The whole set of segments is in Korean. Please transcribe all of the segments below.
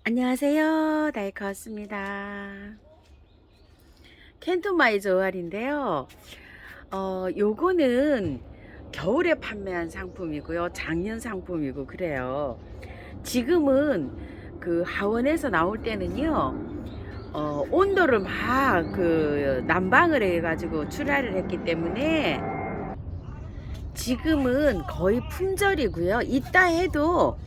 안녕하세요. 다이커스입니다. 캔토마이저 어알인데요. 요거는 겨울에 판매한 상품이고요. 작년 상품이고 그래요. 지금은 그 하원에서 나올 때는요. 온도를 막 난방을 해가지고 출하를 했기 때문에 지금은 거의 품절이고요. 있다 해도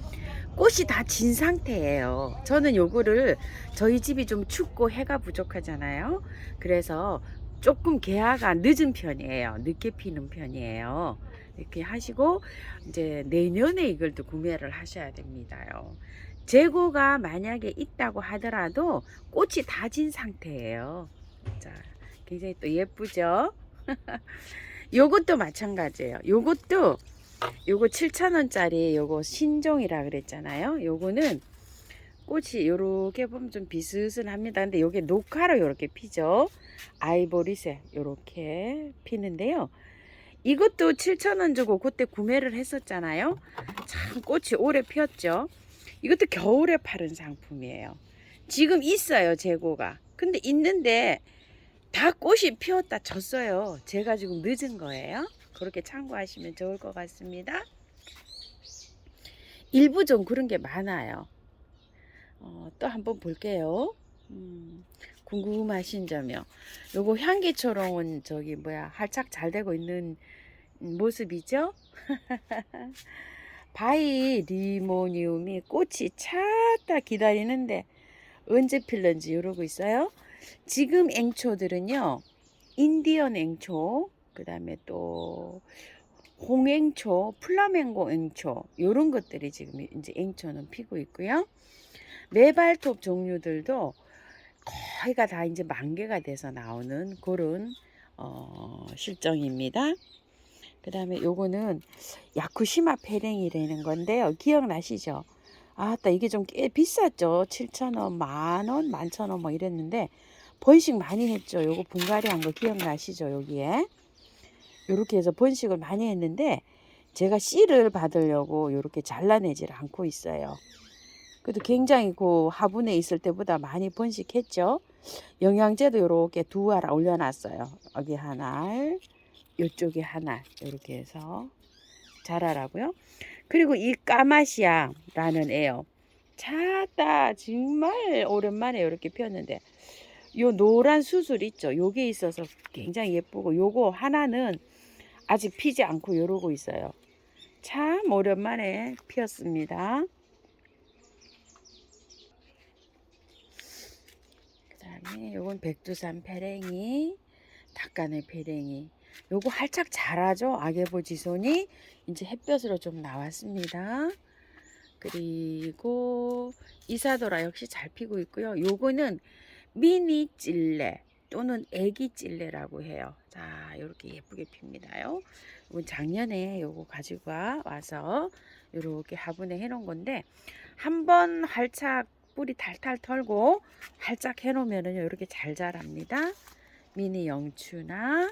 꽃이 다 진 상태예요. 저는 요거를 저희 집이 좀 춥고 해가 부족하잖아요. 그래서 조금 개화가 늦은 편이에요. 늦게 피는 편이에요. 이렇게 하시고 이제 내년에 이걸 또 구매를 하셔야 됩니다요. 재고가 만약에 있다고 하더라도 꽃이 다 진 상태예요. 자, 굉장히 또 예쁘죠? 요것도 마찬가지예요. 요거 7,000원짜리 요거 신종이라 그랬잖아요. 요거는 꽃이 요렇게 보면 좀 비스슨합니다. 근데 요게 녹화로 요렇게 피죠. 아이보리색 요렇게 피는데요. 이것도 7,000원 주고 그때 구매를 했었잖아요. 참 꽃이 오래 피었죠. 이것도 겨울에 파는 상품이에요. 지금 있어요, 재고가. 근데 있는데 다 꽃이 피었다 졌어요. 제가 지금 늦은 거예요. 그렇게 참고하시면 좋을 것 같습니다. 일부 좀 그런 게 많아요. 또 한번 볼게요. 궁금하신 점이요. 요거 향기초롱은 저기 뭐야 활착 잘 되고 있는 모습이죠. 바이 리모니움이 꽃이 찼다 기다리는데 언제 필런지 이러고 있어요. 지금 앵초들은요. 인디언 앵초, 그 다음에 또 홍앵초, 플라멩고 앵초 요런 것들이 지금 이제 앵초는 피고 있고요. 메발톱 종류들도 거의가 다 이제 만개가 돼서 나오는 그런 실정입니다. 그 다음에 요거는 야쿠시마 페랭이라는 건데요. 기억나시죠? 아따 이게 좀 꽤 비쌌죠. 7,000원, 만원, 11,000원 뭐 이랬는데 번식 많이 했죠. 요거 분갈이 한 거 기억나시죠? 여기에 요렇게 해서 번식을 많이 했는데 제가 씨를 받으려고 요렇게 잘라내질 않고 있어요. 그래도 굉장히 그 화분에 있을 때보다 많이 번식했죠. 영양제도 요렇게 두 알 올려놨어요. 여기 한 알, 요쪽에 한 알, 요렇게 해서 자라라고요. 그리고 이 까마시아라는 애요. 차다 정말 오랜만에 이렇게 폈는데 요 노란 수술 있죠. 요게 있어서 굉장히 예쁘고 요거 하나는 아직 피지 않고 이러고 있어요. 참 오랜만에 피었습니다. 그 다음에 요건 백두산 페랭이, 닭간의 페랭이. 요거 활짝 자라죠. 아게보지손이 이제 햇볕으로 좀 나왔습니다. 그리고 이사도라 역시 잘 피고 있고요. 요거는 미니 찔레 또는 애기 찔레라고 해요. 자, 이렇게 예쁘게 핍니다요. 이건 작년에 요거 가지고 와서 이렇게 화분에 해놓은 건데 한번 활착 뿌리 탈탈 털고 활짝 해놓으면 이렇게 잘 자랍니다. 미니 영추나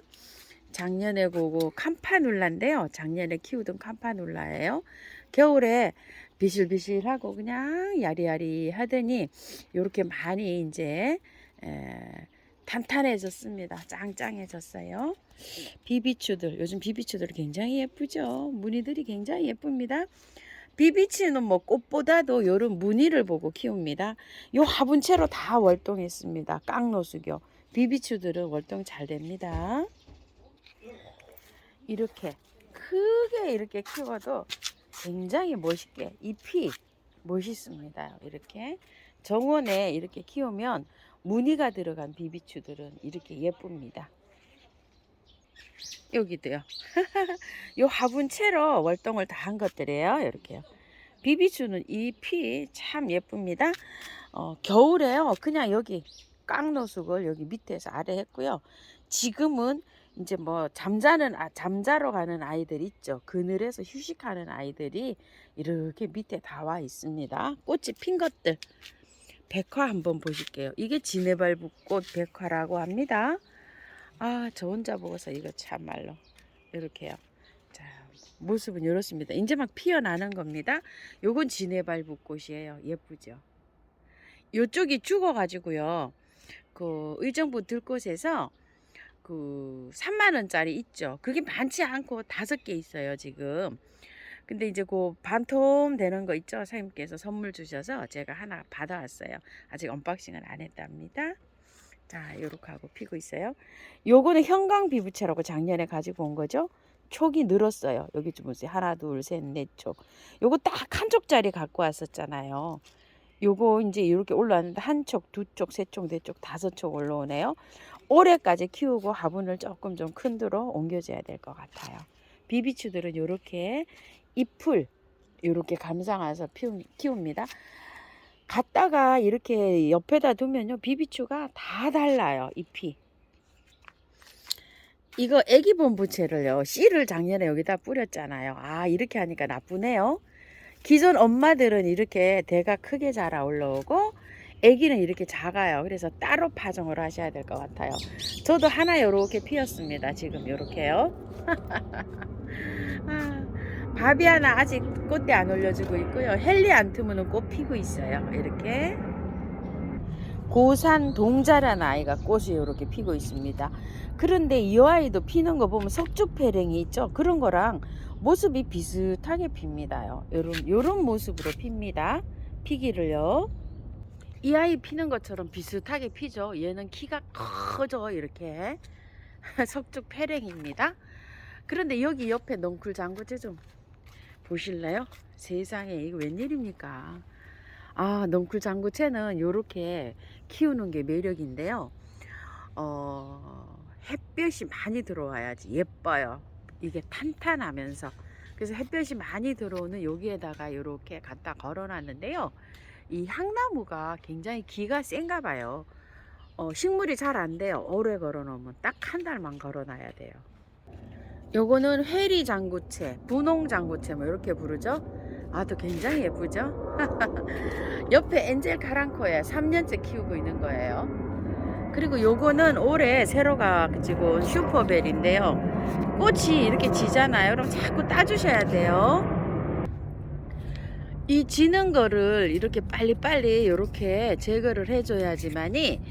작년에 그거 캄파눌라인데요. 작년에 키우던 캄파눌라예요. 겨울에 비실비실하고 그냥 야리야리 하더니 이렇게 많이 이제 탄탄해졌습니다. 짱짱해졌어요. 비비추들 요즘 비비추들 굉장히 예쁘죠. 무늬들이 굉장히 예쁩니다. 비비치는 뭐 꽃보다도 이런 무늬를 보고 키웁니다. 요 화분채로 다 월동했습니다. 깡노수교 비비추들은 월동 잘 됩니다. 이렇게 크게 이렇게 키워도 굉장히 멋있게 잎이 멋있습니다. 이렇게 정원에 이렇게 키우면 무늬가 들어간 비비추들은 이렇게 예쁩니다. 여기도요. 요 화분채로 월동을 다 한 것들이에요. 이렇게요. 비비추는 잎이 참 예쁩니다. 겨울에요. 그냥 여기 깡노숙을 여기 밑에서 아래 했고요. 지금은 이제 뭐 잠자러 가는 아이들 있죠. 그늘에서 휴식하는 아이들이 이렇게 밑에 다 와 있습니다. 꽃이 핀 것들 백화 한번 보실게요. 이게 지네발붓꽃 백화라고 합니다. 아, 저 혼자 보고서 이거 참말로 이렇게요. 자, 모습은 이렇습니다. 이제 막 피어나는 겁니다. 요건 지네발붓꽃이에요. 예쁘죠? 요쪽이 죽어가지고요. 그 의정부 들곳에서 그 3만 원짜리 있죠. 그게 많지 않고 5개 있어요 지금. 근데 이제 그 반통 되는 거 있죠. 사장님께서 선물 주셔서 제가 하나 받아왔어요. 아직 언박싱은 안 했답니다. 자, 요렇게 하고 피고 있어요. 요거는 형광 비부채라고 작년에 가지고 온 거죠. 촉이 늘었어요. 여기 좀 보세요. 하나, 둘, 셋, 넷 촉. 요거 딱 한 촉짜리 갖고 왔었잖아요. 요거 이제 이렇게 올라왔는데 한 촉, 두 촉, 세 촉, 네 촉, 5촉 올라오네요. 올해까지 키우고 화분을 조금 좀 큰 데로 옮겨줘야 될 것 같아요. 비비추들은 요렇게 잎을 요렇게 감상해서 키웁니다. 갖다가 이렇게 옆에다 두면요, 비비추가 다 달라요, 잎이. 이거 애기본 부채를요, 씨를 작년에 여기다 뿌렸잖아요. 아, 이렇게 하니까 나쁘네요. 기존 엄마들은 이렇게 대가 크게 자라 올라오고 애기는 이렇게 작아요. 그래서 따로 파종을 하셔야 될 것 같아요. 저도 하나 요렇게 피었습니다. 지금 요렇게요. 아, 바비아나 아직 꽃대 안 올려주고 있고요. 헬리안트문은 꽃 피고 있어요. 이렇게 고산 동자라는 아이가 꽃이 이렇게 피고 있습니다. 그런데 이 아이도 피는 거 보면 석죽패랭이 있죠. 그런 거랑 모습이 비슷하게 핍니다요. 요런 모습으로 핍니다. 피기를요. 이 아이 피는 것처럼 비슷하게 피죠. 얘는 키가 커져 이렇게. 석죽패랭입니다. 그런데 여기 옆에 넝쿨 장구채 좀 보실래요? 세상에 이거 웬일입니까? 아, 넝쿨 장구채는 요렇게 키우는 게 매력인데요. 햇볕이 많이 들어와야지 예뻐요. 이게 탄탄하면서. 그래서 햇볕이 많이 들어오는 여기에다가 이렇게 갖다 걸어 놨는데요. 이 향나무가 굉장히 기가 센가 봐요. 식물이 잘 안 돼요. 오래 걸어 놓으면 딱 한 달만 걸어 놔야 돼요. 요거는 회리 장구채, 분홍 장구채 뭐 이렇게 부르죠. 아또 굉장히 예쁘죠. 옆에 엔젤 카랑코에 3년째 키우고 있는 거예요. 그리고 요거는 올해 새로 가지고 온 슈퍼벨인데요. 꽃이 이렇게 지잖아요. 그럼 자꾸 따주셔야 돼요. 이 지는 거를 이렇게 빨리빨리 이렇게 제거를 해줘야지만이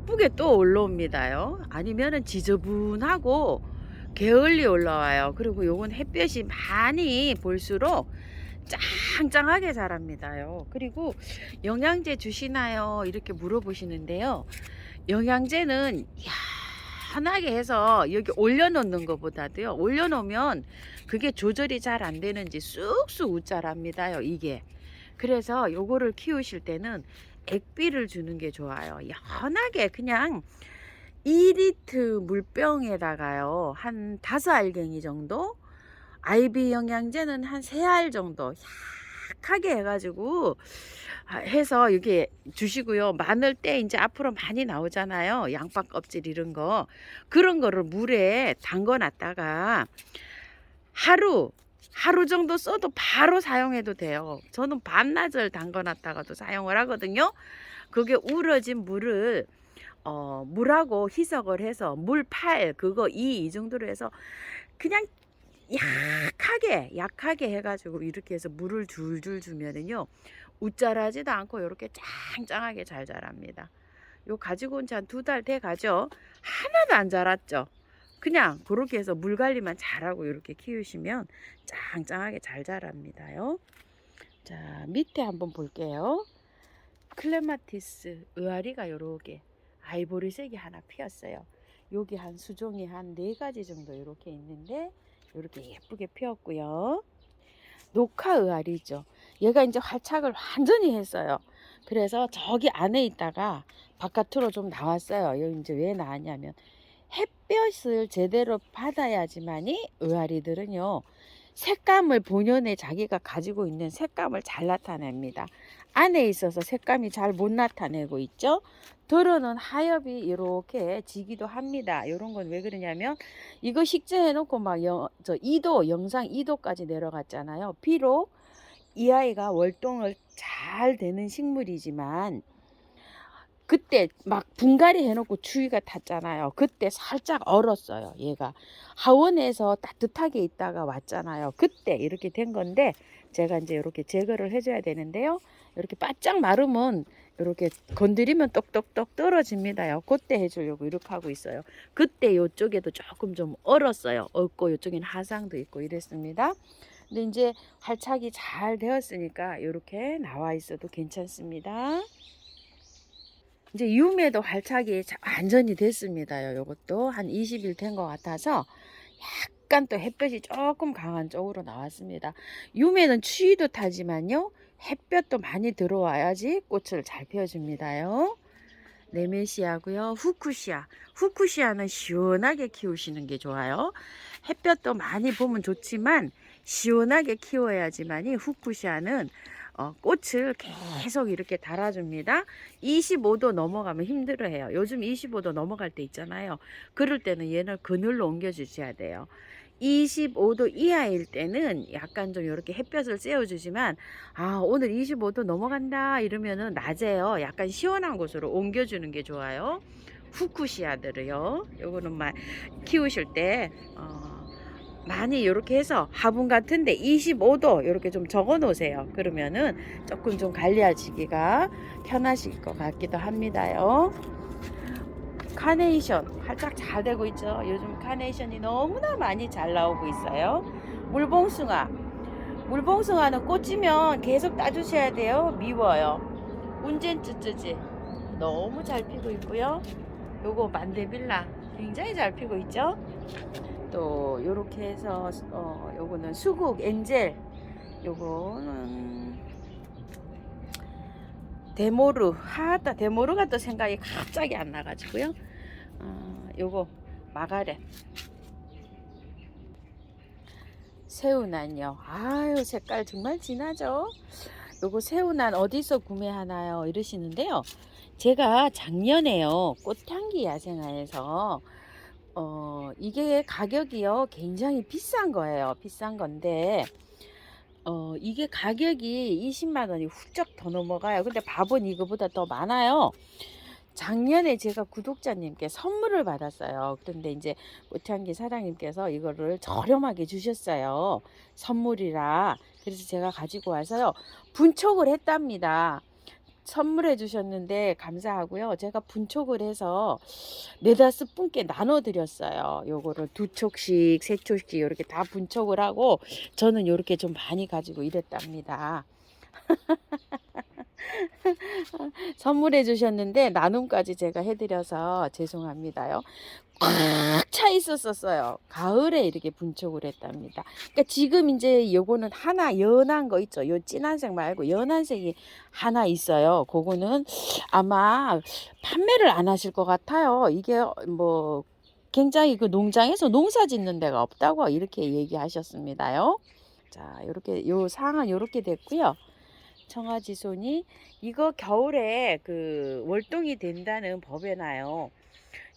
예쁘게 또 올라옵니다요. 아니면은 지저분하고 게을리 올라와요. 그리고 요건 햇볕이 많이 볼수록 짱짱하게 자랍니다요. 그리고 영양제 주시나요? 이렇게 물어보시는데요. 영양제는 연하게 해서 여기 올려놓는 것보다도요, 올려놓으면 그게 조절이 잘 안 되는지 쑥쑥 웃자랍니다요, 이게. 그래서 요거를 키우실 때는 액비를 주는 게 좋아요. 연하게 그냥 2리터 물병에다가요, 한 5알갱이 정도, 아이비 영양제는 한 3알 정도 약하게 해가지고 해서 이게 주시고요. 마늘 때 이제 앞으로 많이 나오잖아요. 양파 껍질 이런 거. 그런 거를 물에 담궈 놨다가 하루 정도 써도 바로 사용해도 돼요. 저는 반나절 담궈 놨다가도 사용을 하거든요. 그게 우러진 물을 물하고 희석을 해서 물8 그거 2 이 정도로 해서 그냥 약하게 해가지고 이렇게 해서 물을 줄줄 주면은요, 웃자라지도 않고 이렇게 짱짱하게 잘 자랍니다. 요 가지고 온 지 한 2달 돼 가죠. 하나도 안 자랐죠. 그냥 그렇게 해서 물 관리만 잘하고 이렇게 키우시면 짱짱하게 잘 자랍니다요. 자, 밑에 한번 볼게요. 클레마티스 의아리가 요렇게 아이보리색이 하나 피었어요. 여기 한 수종이 한 4가지 정도 이렇게 있는데 이렇게 예쁘게 피었고요. 녹화 의아리죠. 얘가 이제 활착을 완전히 했어요. 그래서 저기 안에 있다가 바깥으로 좀 나왔어요. 여기 이제 왜 나왔냐면 햇볕을 제대로 받아야지만이 의아리들은요, 색감을 본연의 자기가 가지고 있는 색감을 잘 나타냅니다. 안에 있어서 색감이 잘 못 나타내고 있죠. 덜어는 하엽이 이렇게 지기도 합니다. 이런 건 왜 그러냐면 이거 식재해 놓고 막 2도 영상 2도까지 내려갔잖아요. 비록 이 아이가 월동을 잘 되는 식물이지만 그때 막 분갈이 해놓고 추위가 탔잖아요. 그때 살짝 얼었어요. 얘가 하원에서 따뜻하게 있다가 왔잖아요. 그때 이렇게 된 건데 제가 이제 이렇게 제거를 해줘야 되는데요. 이렇게 바짝 마르면 이렇게 건드리면 똑똑똑 떨어집니다요. 그때 해주려고 이렇게 하고 있어요. 그때 이쪽에도 조금 좀 얼었어요. 얼고 이쪽에는 하상도 있고 이랬습니다. 근데 이제 활착이 잘 되었으니까 이렇게 나와 있어도 괜찮습니다. 이제 유매도 활착이 완전히 됐습니다요. 요것도 한 20일 된 것 같아서 약간 또 햇볕이 조금 강한 쪽으로 나왔습니다. 유매는 추위도 타지만요, 햇볕도 많이 들어와야지 꽃을 잘 피워줍니다요. 네메시아고요. 후쿠시아. 후쿠시아는 시원하게 키우시는 게 좋아요. 햇볕도 많이 보면 좋지만 시원하게 키워야지만이 후쿠시아는 꽃을 계속 이렇게 달아줍니다. 25도 넘어가면 힘들어해요. 요즘 25도 넘어갈 때 있잖아요. 그럴 때는 얘를 그늘로 옮겨 주셔야 돼요. 25도 이하일 때는 약간 좀 이렇게 햇볕을 쐬어주지만, 아, 오늘 25도 넘어간다 이러면은 낮에요, 약간 시원한 곳으로 옮겨주는 게 좋아요. 후쿠시아들을요. 요거는 막 키우실 때 많이 이렇게 해서 화분 같은데 25도 이렇게 좀 적어 놓으세요. 그러면은 조금 좀 관리하시기가 편하실 것 같기도 합니다요. 카네이션 활짝 잘 되고 있죠. 요즘 카네이션이 너무나 많이 잘 나오고 있어요. 물봉숭아. 물봉숭아는 꽂히면 계속 따주셔야 돼요. 미워요. 운젠 쯔쯔지 너무 잘 피고 있고요. 요거 만데빌라 굉장히 잘 피고 있죠. 또 요렇게 해서 요거는 수국 엔젤, 요거는 데모르. 하다 데모르가 또 생각이 갑자기 안 나가지고요. 요거 마가렛. 새우난요. 아유, 색깔 정말 진하죠. 요거 새우난 어디서 구매하나요 이러시는데요. 제가 작년에요, 꽃향기 야생화에서 이게 가격이요 굉장히 비싼 거예요. 비싼 건데 이게 가격이 20만 원이 훌쩍 더 넘어가요. 근데 밥은 이거보다 더 많아요. 작년에 제가 구독자님께 선물을 받았어요. 그런데 이제 꽃향기 사장님께서 이거를 저렴하게 주셨어요. 선물이라. 그래서 제가 가지고 와서요, 분촉을 했답니다. 선물해 주셨는데 감사하고요. 제가 분촉을 해서 4-5분께 나눠 드렸어요. 요거를 2촉씩 3촉씩 이렇게 다 분촉을 하고 저는 이렇게 좀 많이 가지고 이랬답니다. 선물해 주셨는데 나눔까지 제가 해드려서 죄송합니다요. 꽉 차 있었어요. 가을에 이렇게 분촉을 했답니다. 그러니까 지금 이제 요거는 하나 연한 거 있죠. 요 진한색 말고 연한색이 하나 있어요. 그거는 아마 판매를 안 하실 것 같아요. 이게 뭐 굉장히 그 농장에서 농사 짓는 데가 없다고 이렇게 얘기하셨습니다요. 자, 요렇게 요 상은 요렇게 됐고요. 청아지손이 이거 겨울에 그 월동이 된다는 법에 나요.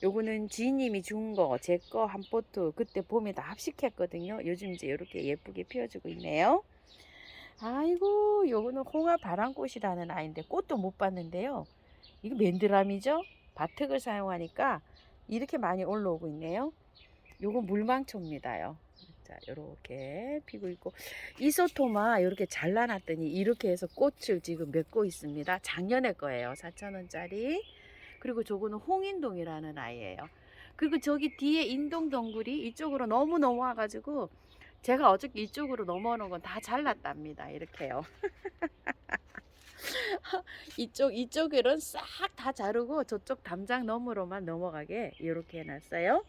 요거는 지인님이 준 거, 제 거 한 포트 그때 봄에 다 합식했거든요. 요즘 이제 이렇게 예쁘게 피어주고 있네요. 아이고, 요거는 홍화 바람꽃이라는 아이인데 꽃도 못 봤는데요. 이거 맨드람이죠? 바특을 사용하니까 이렇게 많이 올라오고 있네요. 요거 물망초입니다요. 자, 요렇게 피고 있고, 이소토마 이렇게 잘라놨더니 이렇게 해서 꽃을 지금 맺고 있습니다. 작년에 거예요. 4,000원짜리. 그리고 저거는 홍인동이라는 아이예요. 그리고 저기 뒤에 인동덩굴이 이쪽으로 너무 넘어와가지고 제가 어저께 이쪽으로 넘어오는 건 다 잘랐답니다. 이렇게요. 이쪽으로는 싹 다 자르고 저쪽 담장 너머로만 넘어가게 이렇게 해놨어요.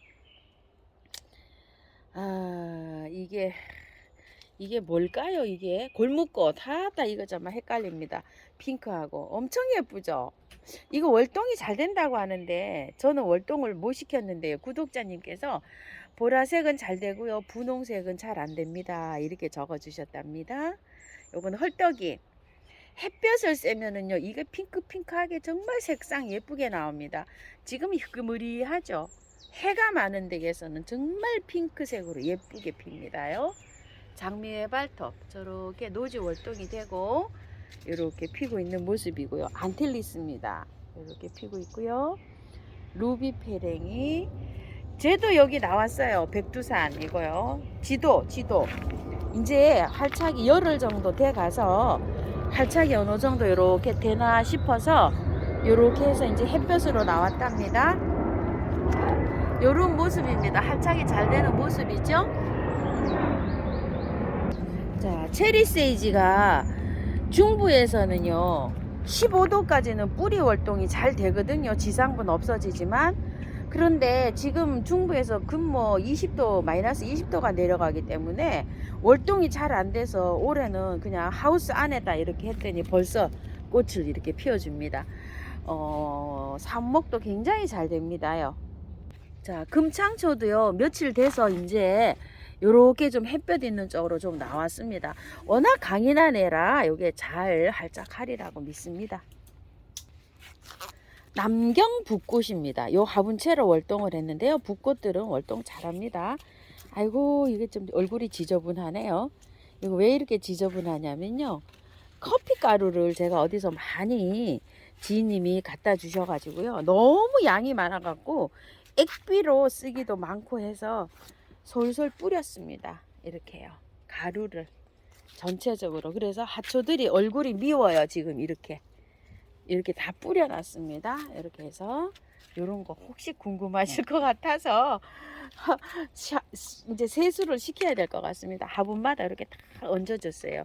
아, 이게 뭘까요? 이게 골무꽃. 다 이거 정말 헷갈립니다. 핑크하고 엄청 예쁘죠? 이거 월동이 잘 된다고 하는데 저는 월동을 못 시켰는데요. 구독자님께서 보라색은 잘 되고요, 분홍색은 잘 안 됩니다. 이렇게 적어 주셨답니다. 요건 헐떡이. 햇볕을 쐬면은요, 이게 핑크핑크하게 정말 색상 예쁘게 나옵니다. 지금 흐물흐물하죠? 해가 많은 데에서는 정말 핑크색으로 예쁘게 핍니다요. 장미의 발톱 저렇게 노지 월동이 되고 이렇게 피고 있는 모습이고요. 안틸리스입니다. 이렇게 피고 있고요. 루비 페랭이. 쟤도 여기 나왔어요. 백두산 이거요. 지도 이제 활착이 열흘 정도 돼 가서 활착이 어느 정도 이렇게 되나 싶어서 이렇게 해서 이제 햇볕으로 나왔답니다. 요런 모습입니다. 활착이 잘 되는 모습이죠. 자, 체리 세이지가 중부에서는요 15도까지는 뿌리 월동이 잘 되거든요. 지상분 없어지지만. 그런데 지금 중부에서 근무 20도 마이너스 20도가 내려가기 때문에 월동이 잘 안 돼서 올해는 그냥 하우스 안에다 이렇게 했더니 벌써 꽃을 이렇게 피워줍니다. 삽목도 굉장히 잘 됩니다요. 자, 금창초도요 며칠 돼서 이제 요렇게 좀 햇볕 있는 쪽으로 좀 나왔습니다. 워낙 강인한 애라 요게 잘 활짝하리라고 믿습니다. 남경 붓꽃입니다. 요 화분채로 월동을 했는데요. 붓꽃들은 월동 잘합니다. 아이고 이게 좀 얼굴이 지저분하네요. 이거 왜 이렇게 지저분하냐면요. 커피 가루를 제가 어디서 많이 지인님이 갖다 주셔가지고요. 너무 양이 많아갖고 액비로 쓰기도 많고 해서 솔솔 뿌렸습니다. 이렇게요. 가루를 전체적으로. 그래서 하초들이 얼굴이 미워요. 지금 이렇게 다 뿌려놨습니다. 이렇게 해서 이런 거 혹시 궁금하실 것 같아서 이제 세수를 시켜야 될 것 같습니다. 화분마다 이렇게 다 얹어줬어요.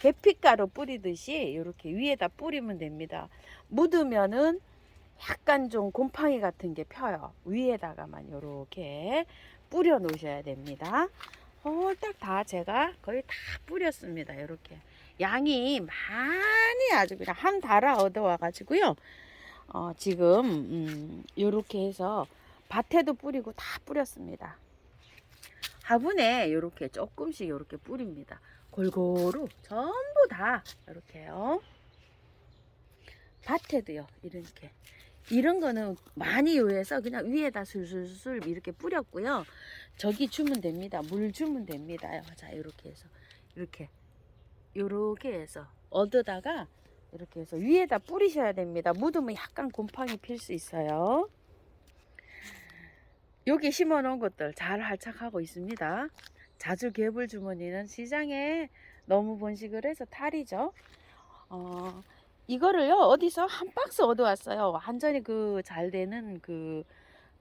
계피가루 뿌리듯이 이렇게 위에다 뿌리면 됩니다. 묻으면은 약간 좀 곰팡이 같은 게 펴요. 위에다가만 이렇게 뿌려 놓으셔야 됩니다. 홀딱 다 제가 거의 다 뿌렸습니다. 이렇게 양이 많이 아주 그냥 한 달아 얻어와 가지고요. 지금 이렇게 해서 밭에도 뿌리고 다 뿌렸습니다. 화분에 이렇게 조금씩 이렇게 뿌립니다. 골고루 전부 다 이렇게요. 밭에도요. 이렇게 이런 거는 많이 요해서 그냥 위에다 술술술 이렇게 뿌렸고요. 저기 주면 됩니다. 물 주면 됩니다. 자, 이렇게 해서 이렇게 해서 얻어다가 이렇게 해서 위에다 뿌리셔야 됩니다. 묻으면 약간 곰팡이 필 수 있어요. 여기 심어 놓은 것들 잘 활착하고 있습니다. 자주 개불 주머니는 시장에 너무 번식을 해서 탈이죠. 이거를요 어디서 한 박스 얻어왔어요. 완전히 그 잘 되는 그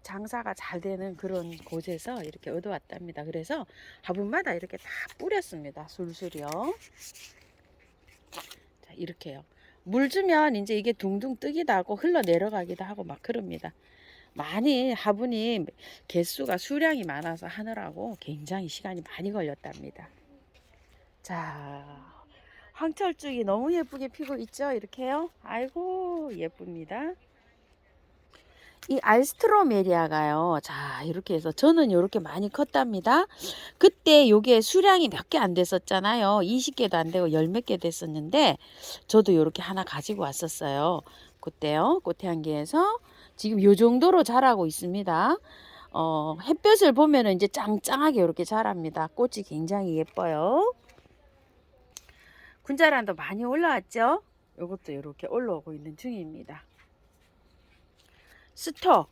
장사가 잘 되는 그런 곳에서 이렇게 얻어왔답니다. 그래서 화분마다 이렇게 다 뿌렸습니다. 술술이요. 자, 이렇게요. 물 주면 이제 이게 둥둥 뜨기도 하고 흘러 내려가기도 하고 막 그럽니다. 많이 화분이 개수가 수량이 많아서 하느라고 굉장히 시간이 많이 걸렸답니다. 자, 황철쭉이 너무 예쁘게 피고 있죠. 이렇게요. 아이고 예쁩니다. 이 알스트로메리아가요. 자, 이렇게 해서 저는 이렇게 많이 컸답니다. 그때 요게 수량이 몇 개 안 됐었잖아요. 20개도 안 되고 열 몇 개 됐었는데 저도 이렇게 하나 가지고 왔었어요. 그때요. 꽃향기에서 지금 요 정도로 자라고 있습니다. 햇볕을 보면은 이제 짱짱하게 이렇게 자랍니다. 꽃이 굉장히 예뻐요. 군자란도 많이 올라왔죠. 요것도 이렇게 올라오고 있는 중입니다. 스톡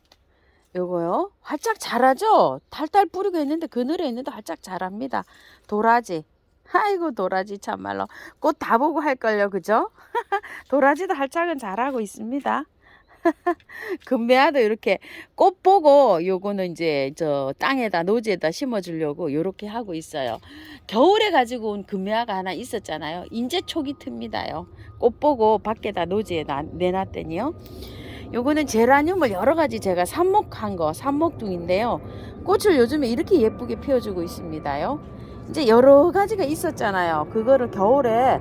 요거요 활짝 자라죠. 탈탈 뿌리고 있는데 그늘에 있는데 활짝 자랍니다. 도라지 아이고 도라지 참말로 꽃 다 보고 할걸요. 그죠? 도라지도 활짝은 잘하고 있습니다. 금매화도 이렇게 꽃 보고 요거는 이제 저 땅에다 노지에다 심어 주려고 요렇게 하고 있어요. 겨울에 가지고 온 금매화가 하나 있었잖아요. 인제 초기 틉니다요. 꽃 보고 밖에다 노지에 내놨더니요. 요거는 제라늄을 여러가지 제가 삽목한 거 삽목둥인데요. 꽃을 요즘에 이렇게 예쁘게 피워주고 있습니다요. 이제 여러가지가 있었잖아요. 그거를 겨울에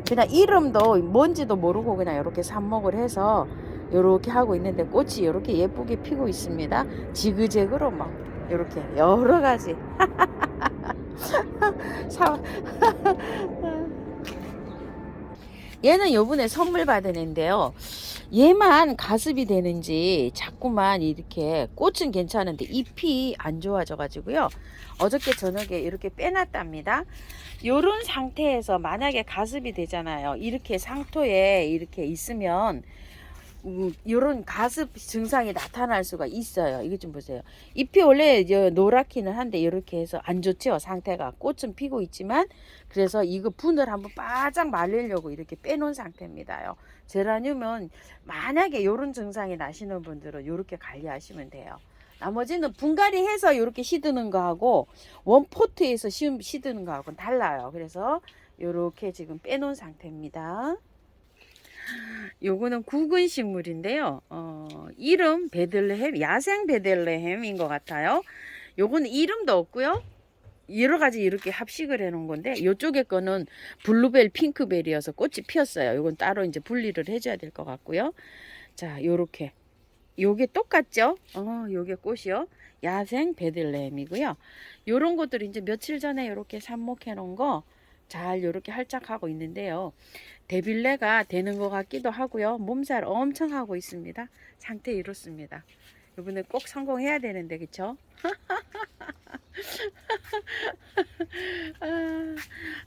그냥 이름도 뭔지도 모르고 그냥 이렇게 삽목을 해서 이렇게 하고 있는데 꽃이 이렇게 예쁘게 피고 있습니다. 지그재그로 막 이렇게 여러가지 얘는 요번에 선물 받은 애인데요. 얘만 가습이 되는지 자꾸만 이렇게 꽃은 괜찮은데 잎이 안 좋아져 가지고요. 어저께 저녁에 이렇게 빼놨답니다. 요런 상태에서 만약에 가습이 되잖아요. 이렇게 상토에 이렇게 있으면 이런 가습 증상이 나타날 수가 있어요. 이거 좀 보세요. 잎이 원래 이제 노랗기는 한데 이렇게 해서 안 좋죠. 상태가 꽃은 피고 있지만 그래서 이거 분을 한번 바짝 말리려고 이렇게 빼놓은 상태입니다요. 제라늄은 만약에 이런 증상이 나시는 분들은 이렇게 관리하시면 돼요. 나머지는 분갈이 해서 이렇게 시드는 거하고 원포트에서 시드는 거하고는 달라요. 그래서 이렇게 지금 빼놓은 상태입니다. 요거는 구근 식물인데요. 이름 베들레헴, 야생 베들레헴인 것 같아요. 요거는 이름도 없고요. 여러 가지 이렇게 합식을 해 놓은 건데 요쪽에 거는 블루벨, 핑크벨이어서 꽃이 피었어요. 요건 따로 이제 분리를 해줘야 될 것 같고요. 자, 요렇게 요게 똑같죠? 요게 꽃이요. 야생 베들레헴이고요. 요런 것들이 이제 며칠 전에 요렇게 삽목해 놓은 거 잘 요렇게 활짝하고 있는데요. 데빌레가 되는 것 같기도 하고요. 몸살 엄청 하고 있습니다. 상태 이렇습니다. 이번에 꼭 성공해야 되는데 그쵸?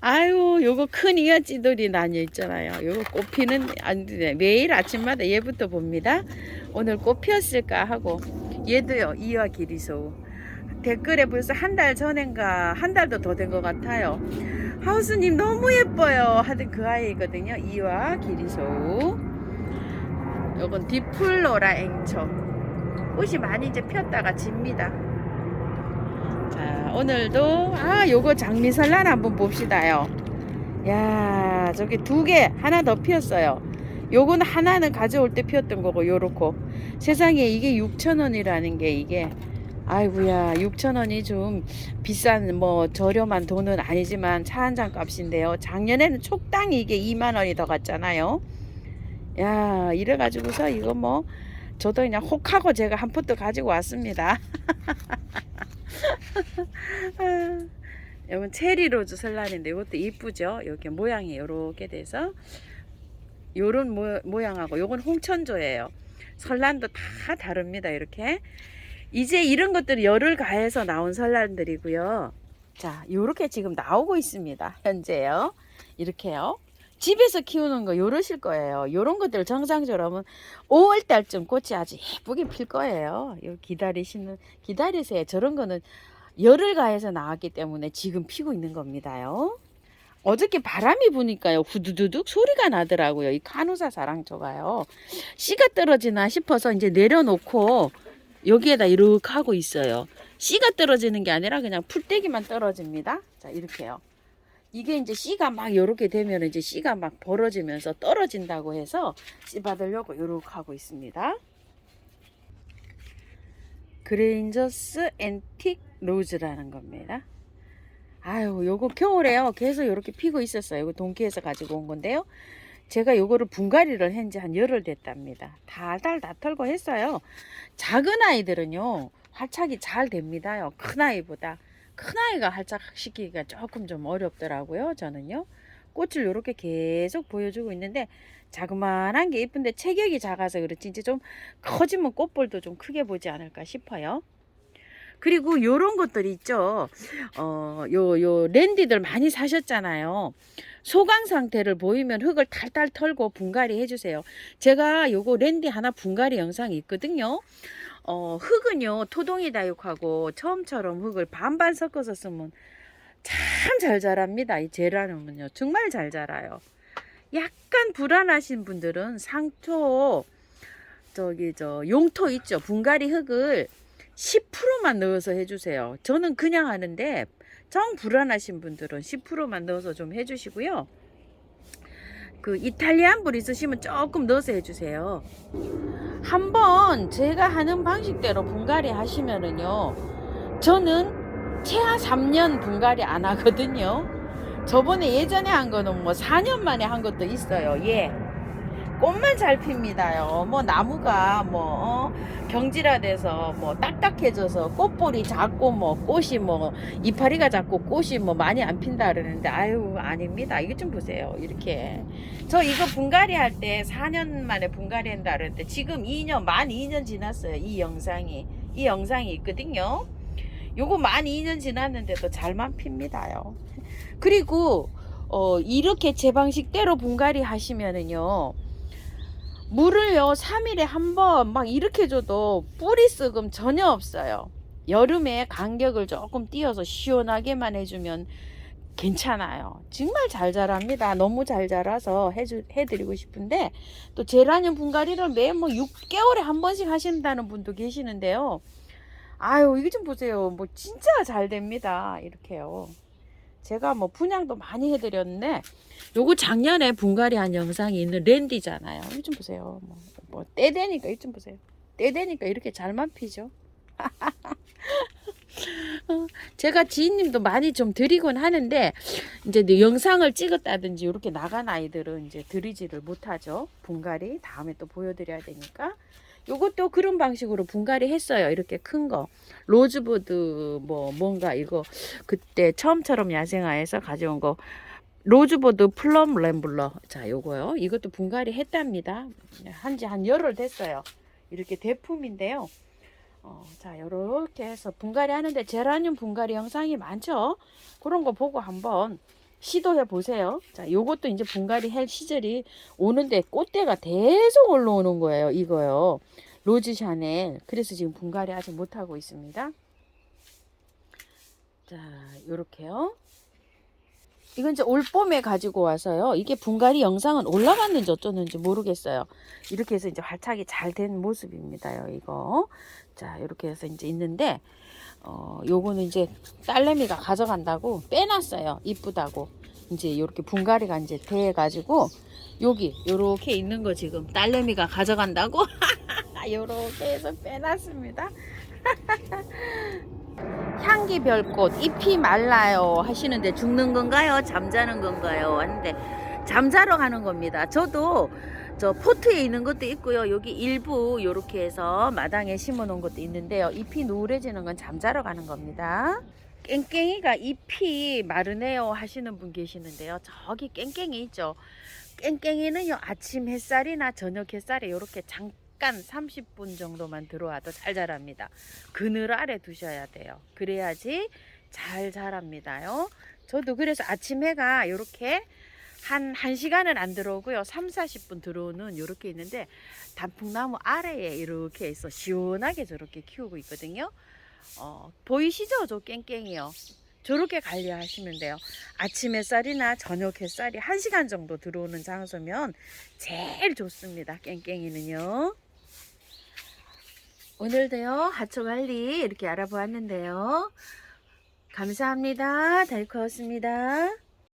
아유 요거 큰 이어찌돌이 나뉘어 있잖아요. 요거 꽃 피는 안돼 매일 아침마다 얘부터 봅니다. 오늘 꽃 피었을까 하고 얘도요 이화 기리소우 댓글에 벌써 한 달 전인가 한 달도 더 된 것 같아요. 하우스님 너무 예뻐요 하던 그 아이거든요. 이화 기리소우. 요건 디플로라 앵초 꽃이 많이 이제 폈다가 집니다. 자 오늘도 요거 장미설란 한번 봅시다요. 야 저기 두 개 하나 더 피었어요. 요거는 하나는 가져올 때 피었던 거고 요렇고 세상에 이게 6,000원이라는 게 이게 아이고야 6,000원이 좀 비싼 뭐 저렴한 돈은 아니지만 차 한 잔 값인데요. 작년에는 촉당이 이게 2만원이 더 갔잖아요. 야 이래가지고서 이거 뭐 저도 그냥 혹하고 제가 한 포트 가지고 왔습니다. 이건 체리로즈 설란인데 이것도 이쁘죠. 이렇게 모양이 이렇게 돼서 요런 모양하고 요건 홍천조예요. 설란도 다 다릅니다. 이렇게 이제 이런 것들이 열을 가해서 나온 설란들이고요. 자 요렇게 지금 나오고 있습니다. 현재요. 이렇게요. 집에서 키우는 거 요러실 거예요. 요런 것들 정상적으로 5월달쯤 꽃이 아주 예쁘게 필 거예요. 요 기다리세요. 저런 거는 열을 가해서 나왔기 때문에 지금 피고 있는 겁니다요. 어저께 바람이 부니까요 후두두둑 소리가 나더라고요. 이 카누사 사랑초가요. 씨가 떨어지나 싶어서 이제 내려놓고 여기에다 이렇게 하고 있어요. 씨가 떨어지는 게 아니라 그냥 풀떼기만 떨어집니다. 자 이렇게요. 이게 이제 씨가 막 이렇게 되면 이제 씨가 막 벌어지면서 떨어진다고 해서 씨 받으려고 이렇게 하고 있습니다. 그레인저스 앤틱 로즈라는 겁니다. 아유 요거 겨울에요 계속 이렇게 피고 있었어요. 이거 동키에서 가지고 온 건데요. 제가 요거를 분갈이를 한 지 한 열흘 됐답니다. 달달 다 털고 했어요. 작은 아이들은요 활착이 잘 됩니다요. 큰 아이보다. 큰 아이가 활착시키기가 조금 좀 어렵더라고요. 저는요. 꽃을 이렇게 계속 보여주고 있는데 자그만한 게 이쁜데 체격이 작아서 그렇지 이제 좀 커지면 꽃볼도 좀 크게 보지 않을까 싶어요. 그리고 요런 것들이 있죠. 요 랜디들 많이 사셨잖아요. 소강 상태를 보이면 흙을 탈탈 털고 분갈이 해주세요. 제가 요거 랜디 하나 분갈이 영상이 있거든요. 흙은요 토동이 다육하고 처음처럼 흙을 반반 섞어서 쓰면 참 잘 자랍니다. 이 제라늄은요 정말 잘 자라요. 약간 불안하신 분들은 상토 용토 있죠. 분갈이 흙을 10%만 넣어서 해주세요. 저는 그냥 하는데 정 불안하신 분들은 10%만 넣어서 좀 해주시고요. 그 이탈리안 불 있으시면 조금 넣어서 해주세요. 한번 제가 하는 방식대로 분갈이 하시면은요 저는 최하 3년 분갈이 안 하거든요. 저번에 예전에 한 거는 뭐 4년 만에 한 것도 있어요. 예. 꽃만 잘 핍니다요. 뭐 나무가 뭐 경질화돼서 뭐 딱딱해져서 꽃볼이 작고 뭐 꽃이 뭐 이파리가 작고 꽃이 뭐 많이 안 핀다 그러는데 아유 아닙니다. 이거 좀 보세요. 이렇게 저 이거 분갈이 할 때 4년 만에 분갈이 한다 그러는데 지금 2년 만 2년 지났어요. 이 영상이 있거든요. 요거 만 2년 지났는데도 잘만 핍니다요. 그리고 이렇게 제 방식대로 분갈이 하시면은요 물을요 3일에 한 번 막 이렇게 줘도 뿌리 썩음 전혀 없어요. 여름에 간격을 조금 띄어서 시원하게만 해주면 괜찮아요. 정말 잘 자랍니다. 너무 잘 자라서 해드리고 싶은데, 또 제라늄 분갈이를 매 뭐 6개월에 한 번씩 하신다는 분도 계시는데요. 아유, 이거 좀 보세요. 뭐 진짜 잘 됩니다. 이렇게요. 제가 뭐 분양도 많이 해드렸는데, 요거 작년에 분갈이 한 영상이 있는 랜디잖아요. 이거 좀 보세요. 뭐 때 되니까 이거 좀 보세요. 때 되니까 이렇게 잘만 피죠. 제가 지인님도 많이 좀 드리곤 하는데, 이제 영상을 찍었다든지 이렇게 나간 아이들은 이제 드리지를 못하죠. 분갈이 다음에 또 보여드려야 되니까. 요것도 그런 방식으로 분갈이 했어요. 이렇게 큰 거. 로즈보드 뭔가 이거 그때 처음처럼 야생화에서 가져온 거. 로즈보드 플럼 램블러. 자, 요거요. 이것도 분갈이 했답니다. 한지 한 열흘 됐어요. 이렇게 대품인데요. 자, 이렇게 해서 분갈이 하는데 제라늄 분갈이 영상이 많죠? 그런 거 보고 한번 시도해 보세요. 자, 요것도 이제 분갈이 할 시절이 오는데 꽃대가 계속 올라오는 거예요. 이거요. 로즈 샤넬. 그래서 지금 분갈이 아직 못하고 있습니다. 자, 요렇게요. 이건 이제 올 봄에 가지고 와서요. 이게 분갈이 영상은 올라갔는지 어쩌는지 모르겠어요. 이렇게 해서 이제 활착이 잘 된 모습입니다요. 이거. 자, 이렇게 해서 이제 있는데, 요거는 이제 딸내미가 가져간다고 빼놨어요. 이쁘다고. 이제 이렇게 분갈이가 이제 돼가지고, 여기, 요렇게 있는 거 지금 딸내미가 가져간다고, 요렇게 해서 빼놨습니다. 향기별꽃 잎이 말라요 하시는데 죽는 건가요? 잠자는 건가요? 하는데 잠자러 가는 겁니다. 저도 저 포트에 있는 것도 있고요. 여기 일부 이렇게 해서 마당에 심어 놓은 것도 있는데요. 잎이 노래지는 건 잠자러 가는 겁니다. 깽깽이가 잎이 마르네요 하시는 분 계시는데요. 저기 깽깽이 있죠. 깽깽이는요 아침 햇살이나 저녁 햇살에 이렇게 잠깐 30분 정도만 들어와도 잘 자랍니다. 그늘 아래 두셔야 돼요. 그래야지 잘 자랍니다요. 저도 그래서 아침 해가 이렇게 한 1시간은 안 들어오고요. 3, 40분 들어오는 이렇게 있는데 단풍나무 아래에 이렇게 있어 시원하게 저렇게 키우고 있거든요. 보이시죠? 저 깽깽이요. 저렇게 관리하시면 돼요. 아침 햇살이나 저녁 햇살이 1시간 정도 들어오는 장소면 제일 좋습니다. 깽깽이는요. 오늘도요 하초 관리 이렇게 알아보았는데요. 감사합니다. 달코였습니다.